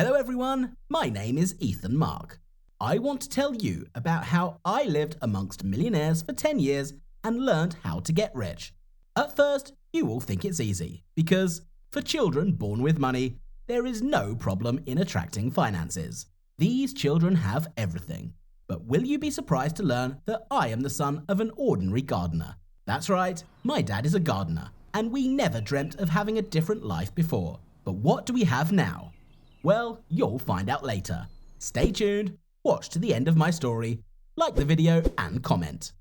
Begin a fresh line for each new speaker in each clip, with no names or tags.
Hello everyone, my name is Ethan Mark. I want to tell you about how I lived amongst millionaires for 10 years and learned how to get rich. At first, you will think it's easy because for children born with money, there is no problem in attracting finances. These children have everything. But will you be surprised to learn that I am the son of an ordinary gardener? That's right, my dad is a gardener, and we never dreamt of having a different life before. But what do we have now? Well, you'll find out later. Stay tuned, watch to the end of my story, like the video and comment.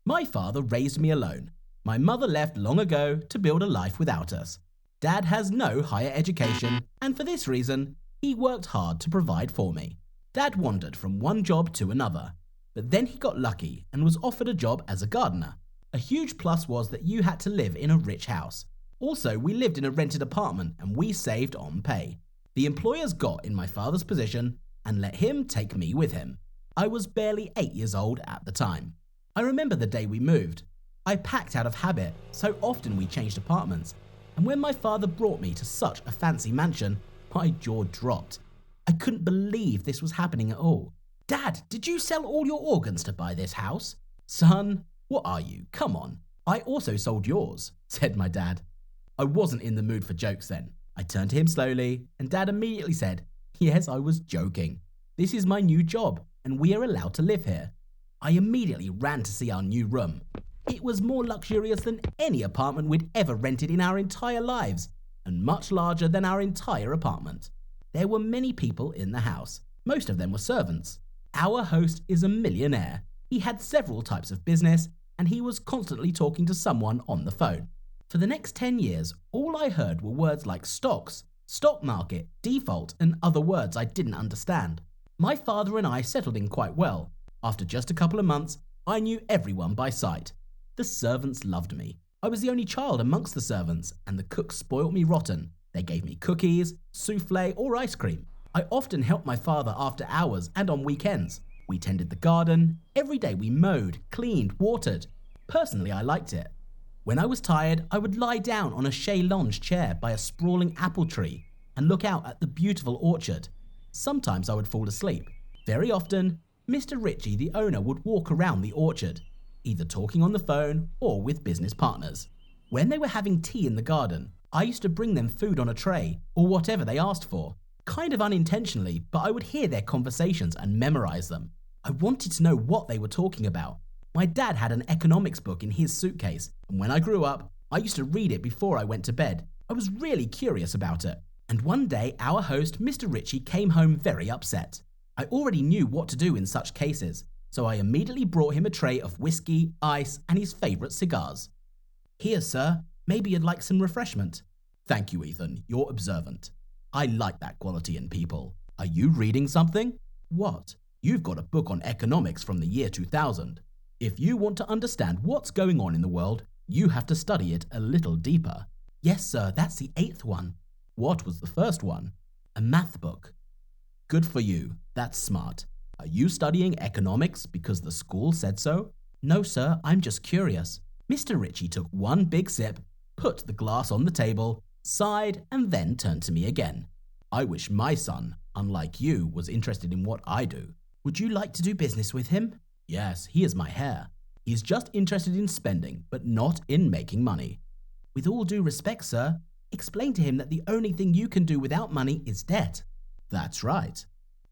My father raised me alone. My mother left long ago to build a life without us. Dad has no higher education, and for this reason, he worked hard to provide for me. Dad wandered from one job to another, but then he got lucky and was offered a job as a gardener. A huge plus was that you had to live in a rich house. Also, we lived in a rented apartment and we saved on pay. The employers got in my father's position and let him take me with him. I was barely 8 years old at the time. I remember the day we moved. I packed out of habit, so often we changed apartments, and when my father brought me to such a fancy mansion, my jaw dropped. I couldn't believe this was happening at all. Dad, did you sell all your organs to buy this house? Son, what are you? Come on. I also sold yours, said my dad. I wasn't in the mood for jokes then. I turned to him slowly, and Dad immediately said, yes, I was joking. This is my new job, and we are allowed to live here. I immediately ran to see our new room. It was more luxurious than any apartment we'd ever rented in our entire lives, and much larger than our entire apartment. There were many people in the house. Most of them were servants. Our host is a millionaire. He had several types of business, and he was constantly talking to someone on the phone. For the next 10 years, all I heard were words like stocks, stock market, default, and other words I didn't understand. My father and I settled in quite well. After just a couple of months, I knew everyone by sight. The servants loved me. I was the only child amongst the servants, and the cooks spoilt me rotten. They gave me cookies, souffle, or ice cream. I often helped my father after hours and on weekends. We tended the garden. Every day we mowed, cleaned, watered. Personally, I liked it. When I was tired, I would lie down on a chaise lounge chair by a sprawling apple tree and look out at the beautiful orchard. Sometimes I would fall asleep. Very often, Mr. Ritchie, the owner, would walk around the orchard, either talking on the phone or with business partners. When they were having tea in the garden, I used to bring them food on a tray or whatever they asked for. Kind of unintentionally, but I would hear their conversations and memorize them. I wanted to know what they were talking about. My dad had an economics book in his suitcase, and when I grew up, I used to read it before I went to bed. I was really curious about it. And one day, our host, Mr. Ritchie, came home very upset. I already knew what to do in such cases, so I immediately brought him a tray of whiskey, ice, and his favorite cigars. Here, sir, maybe you'd like some refreshment. Thank you, Ethan, you're observant. I like that quality in people. Are you reading something? What? You've got a book on economics from the year 2000. If you want to understand what's going on in the world, you have to study it a little deeper. Yes, sir, that's the 8th one. What was the first one? A math book. Good for you. That's smart. Are you studying economics because the school said so? No, sir, I'm just curious. Mr. Ritchie took one big sip, put the glass on the table, sighed, and then turned to me again. I wish my son, unlike you, was interested in what I do. Would you like to do business with him? Yes, he is my heir. He's just interested in spending, but not in making money. With all due respect, sir, explain to him that the only thing you can do without money is debt. That's right.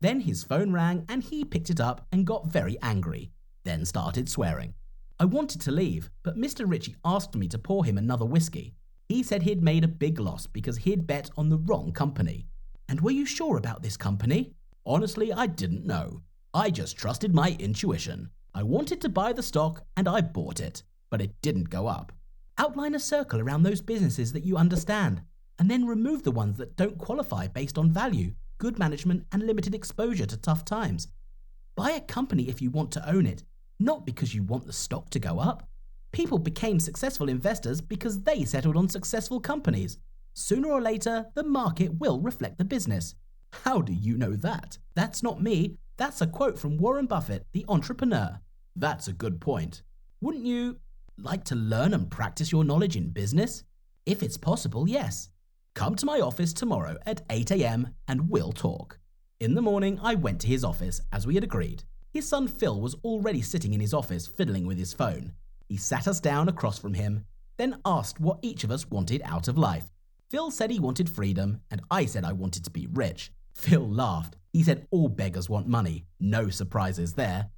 Then his phone rang and he picked it up and got very angry, then started swearing. I wanted to leave, but Mr. Ritchie asked me to pour him another whiskey. He said he'd made a big loss because he'd bet on the wrong company. And were you sure about this company? Honestly, I didn't know. I just trusted my intuition. I wanted to buy the stock and I bought it, but it didn't go up. Outline a circle around those businesses that you understand, and then remove the ones that don't qualify based on value, good management, and limited exposure to tough times. Buy a company if you want to own it, not because you want the stock to go up. People became successful investors because they settled on successful companies. Sooner or later, the market will reflect the business. How do you know that? That's not me. That's a quote from Warren Buffett, the entrepreneur. That's a good point. Wouldn't you like to learn and practice your knowledge in business? If it's possible, yes. Come to my office tomorrow at 8 a.m. and we'll talk. In the morning, I went to his office as we had agreed. His son Phil was already sitting in his office fiddling with his phone. He sat us down across from him, then asked what each of us wanted out of life. Phil said he wanted freedom, and I said I wanted to be rich. Phil laughed. He said all beggars want money. No surprises there.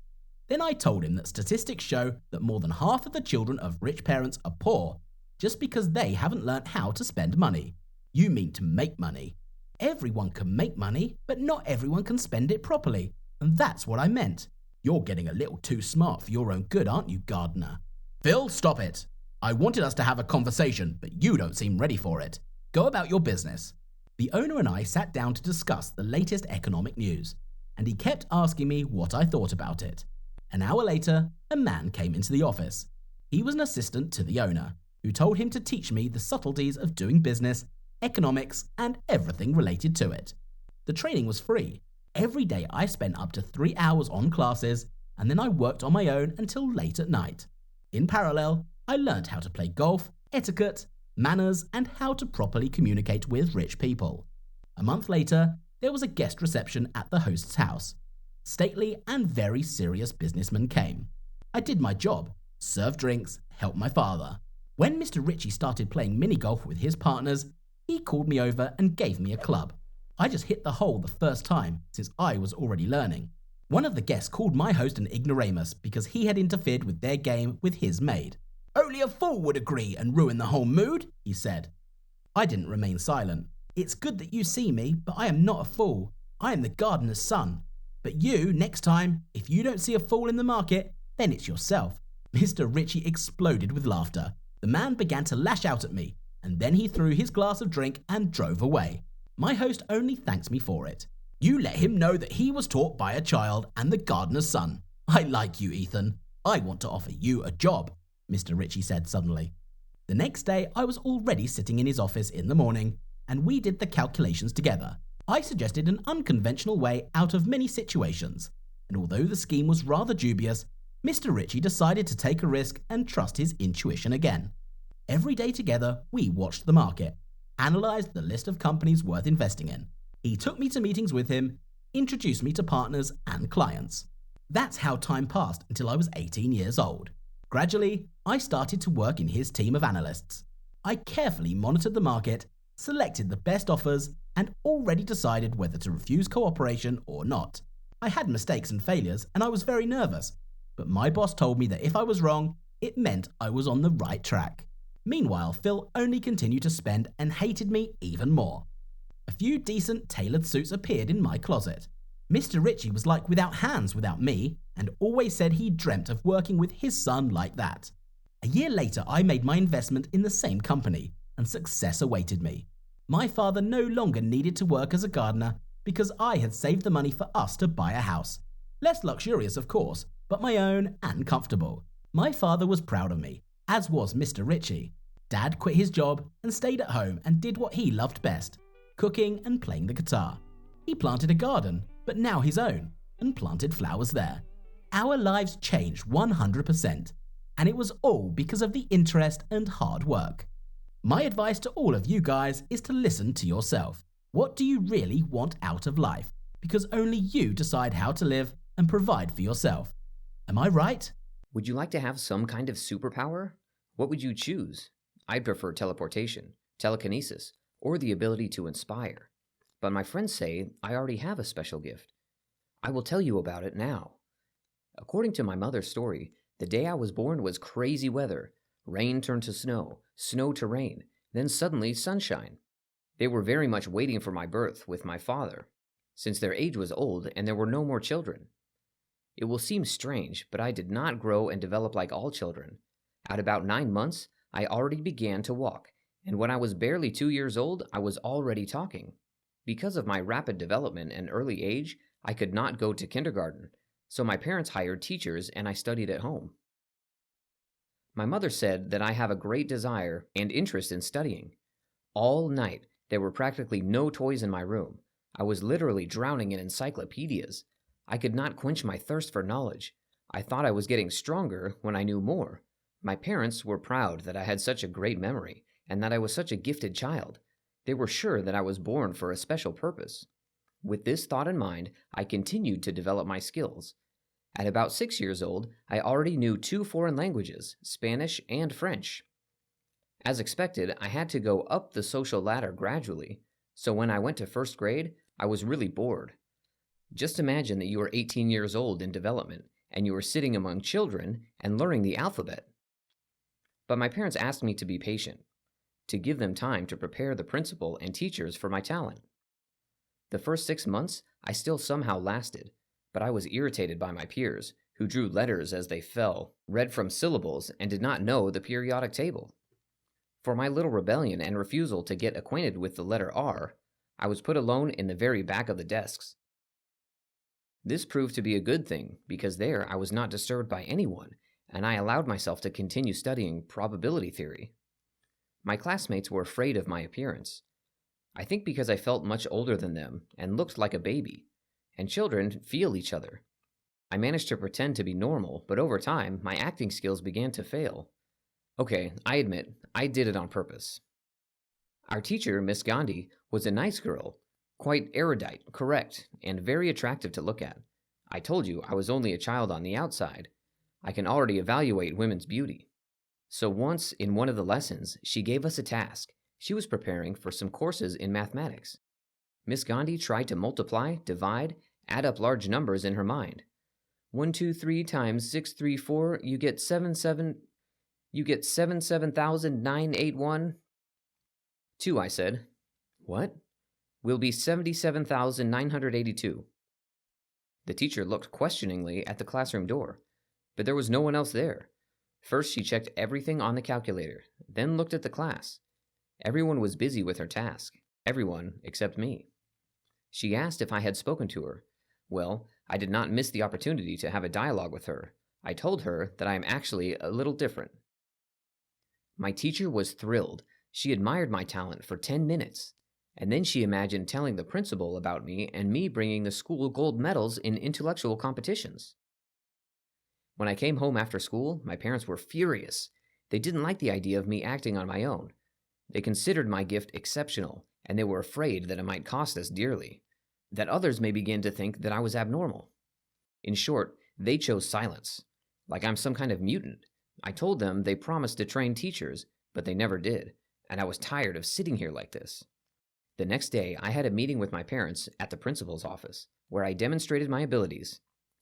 Then I told him that statistics show that more than half of the children of rich parents are poor just because they haven't learnt how to spend money. You mean to make money. Everyone can make money, but not everyone can spend it properly. And that's what I meant. You're getting a little too smart for your own good, aren't you, gardener? Phil, stop it. I wanted us to have a conversation, but you don't seem ready for it. Go about your business. The owner and I sat down to discuss the latest economic news, and he kept asking me what I thought about it. An hour later, a man came into the office. He was an assistant to the owner, who told him to teach me the subtleties of doing business, economics, and everything related to it. The training was free. Every day I spent up to 3 hours on classes, and then I worked on my own until late at night. In parallel, I learned how to play golf, etiquette, manners, and how to properly communicate with rich people. A month later, there was a guest reception at the host's house. Stately and very serious businessmen came. I did my job, served drinks, helped my father. When Mr. Ritchie started playing mini-golf with his partners, he called me over and gave me a club. I just hit the hole the first time, since I was already learning. One of the guests called my host an ignoramus because he had interfered with their game with his maid. Only a fool would agree and ruin the whole mood, he said. I didn't remain silent. It's good that you see me, but I am not a fool. I am the gardener's son. But you, next time, if you don't see a fool in the market, then it's yourself. Mr. Ritchie exploded with laughter. The man began to lash out at me, and then he threw his glass of drink and drove away. My host only thanks me for it. You let him know that he was taught by a child and the gardener's son. I like you, Ethan. I want to offer you a job, Mr. Ritchie said suddenly. The next day, I was already sitting in his office in the morning, and we did the calculations together. I suggested an unconventional way out of many situations, and although the scheme was rather dubious, Mr. Ritchie decided to take a risk and trust his intuition again. Every day together, we watched the market, analysed the list of companies worth investing in. He took me to meetings with him, introduced me to partners and clients. That's how time passed until I was 18 years old. Gradually, I started to work in his team of analysts. I carefully monitored the market, selected the best offers, and already decided whether to refuse cooperation or not. I had mistakes and failures, and I was very nervous, but my boss told me that if I was wrong, it meant I was on the right track. Meanwhile, Phil only continued to spend and hated me even more. A few decent tailored suits appeared in my closet. Mr. Ritchie was like without hands without me, and always said he dreamt of working with his son like that. A year later, I made my investment in the same company, and success awaited me. My father no longer needed to work as a gardener because I had saved the money for us to buy a house. Less luxurious, of course, but my own and comfortable. My father was proud of me, as was Mr. Ritchie. Dad quit his job and stayed at home and did what he loved best, cooking and playing the guitar. He planted a garden, but now his own, and planted flowers there. Our lives changed 100%, and it was all because of the interest and hard work. My advice to all of you guys is to listen to yourself. What do you really want out of life? Because only you decide how to live and provide for yourself. Am I right?
Would you like to have some kind of superpower? What would you choose? I'd prefer teleportation, telekinesis, or the ability to inspire. But my friends say I already have a special gift. I will tell you about it now. According to my mother's story, the day I was born was crazy weather. Rain turned to snow, snow to rain, then suddenly sunshine. They were very much waiting for my birth with my father, since their age was old and there were no more children. It will seem strange, but I did not grow and develop like all children. At about 9 months, I already began to walk, and when I was barely 2 years old, I was already talking. Because of my rapid development and early age, I could not go to kindergarten, so my parents hired teachers and I studied at home. My mother said that I have a great desire and interest in studying. All night, there were practically no toys in my room. I was literally drowning in encyclopedias. I could not quench my thirst for knowledge. I thought I was getting stronger when I knew more. My parents were proud that I had such a great memory and that I was such a gifted child. They were sure that I was born for a special purpose. With this thought in mind, I continued to develop my skills. At about 6 years old, I already knew 2 foreign languages, Spanish and French. As expected, I had to go up the social ladder gradually, so when I went to first grade, I was really bored. Just imagine that you are 18 years old in development, and you are sitting among children and learning the alphabet. But my parents asked me to be patient, to give them time to prepare the principal and teachers for my talent. The first 6 months, I still somehow lasted, but I was irritated by my peers, who drew letters as they fell, read from syllables, and did not know the periodic table. For my little rebellion and refusal to get acquainted with the letter R, I was put alone in the very back of the desks. This proved to be a good thing, because there I was not disturbed by anyone, and I allowed myself to continue studying probability theory. My classmates were afraid of my appearance. I think because I felt much older than them and looked like a baby, and children feel each other. I managed to pretend to be normal, but over time, my acting skills began to fail. Okay, I admit, I did it on purpose. Our teacher, Miss Gandhi, was a nice girl, quite erudite, correct, and very attractive to look at. I told you I was only a child on the outside. I can already evaluate women's beauty. So once, in one of the lessons, she gave us a task. She was preparing for some courses in mathematics. Miss Gandhi tried to multiply, divide, add up large numbers in her mind. 1, 2, 3 times 6, 3, 4, you get 77,981. 2, I said. What? Will be 77,982. The teacher looked questioningly at the classroom door, but there was no one else there. First, she checked everything on the calculator, then looked at the class. Everyone was busy with her task, everyone except me. She asked if I had spoken to her. Well, I did not miss the opportunity to have a dialogue with her. I told her that I am actually a little different. My teacher was thrilled. She admired my talent for 10 minutes, and then she imagined telling the principal about me and me bringing the school gold medals in intellectual competitions. When I came home after school, my parents were furious. They didn't like the idea of me acting on my own. They considered my gift exceptional, and they were afraid that it might cost us dearly, that others may begin to think that I was abnormal. In short, they chose silence, like I'm some kind of mutant. I told them they promised to train teachers, but they never did, and I was tired of sitting here like this. The next day, I had a meeting with my parents at the principal's office, where I demonstrated my abilities.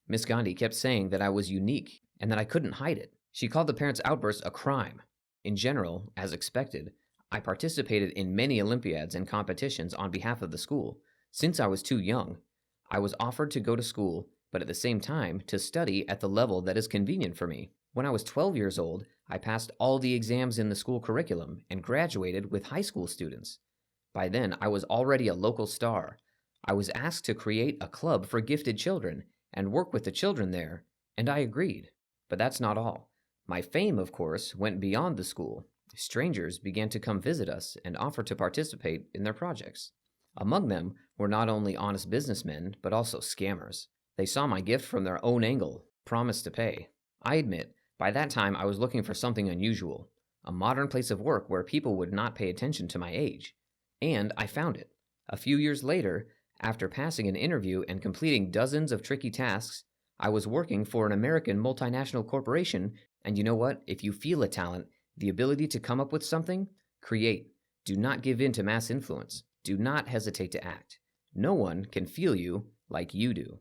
Miss Gandhi kept saying that I was unique and that I couldn't hide it. She called the parents' outburst a crime. In general, as expected, I participated in many Olympiads and competitions on behalf of the school. Since I was too young, I was offered to go to school, but at the same time to study at the level that is convenient for me. When I was 12 years old, I passed all the exams in the school curriculum and graduated with high school students. By then, I was already a local star. I was asked to create a club for gifted children and work with the children there, and I agreed. But that's not all. My fame, of course, went beyond the school. Strangers began to come visit us and offer to participate in their projects. Among them were not only honest businessmen, but also scammers. They saw my gift from their own angle, promised to pay. I admit, by that time I was looking for something unusual, a modern place of work where people would not pay attention to my age. And I found it. A few years later, after passing an interview and completing dozens of tricky tasks, I was working for an American multinational corporation, and you know what? If you feel a talent, the ability to come up with something, create. Do not give in to mass influence. Do not hesitate to act. No one can feel you like you do.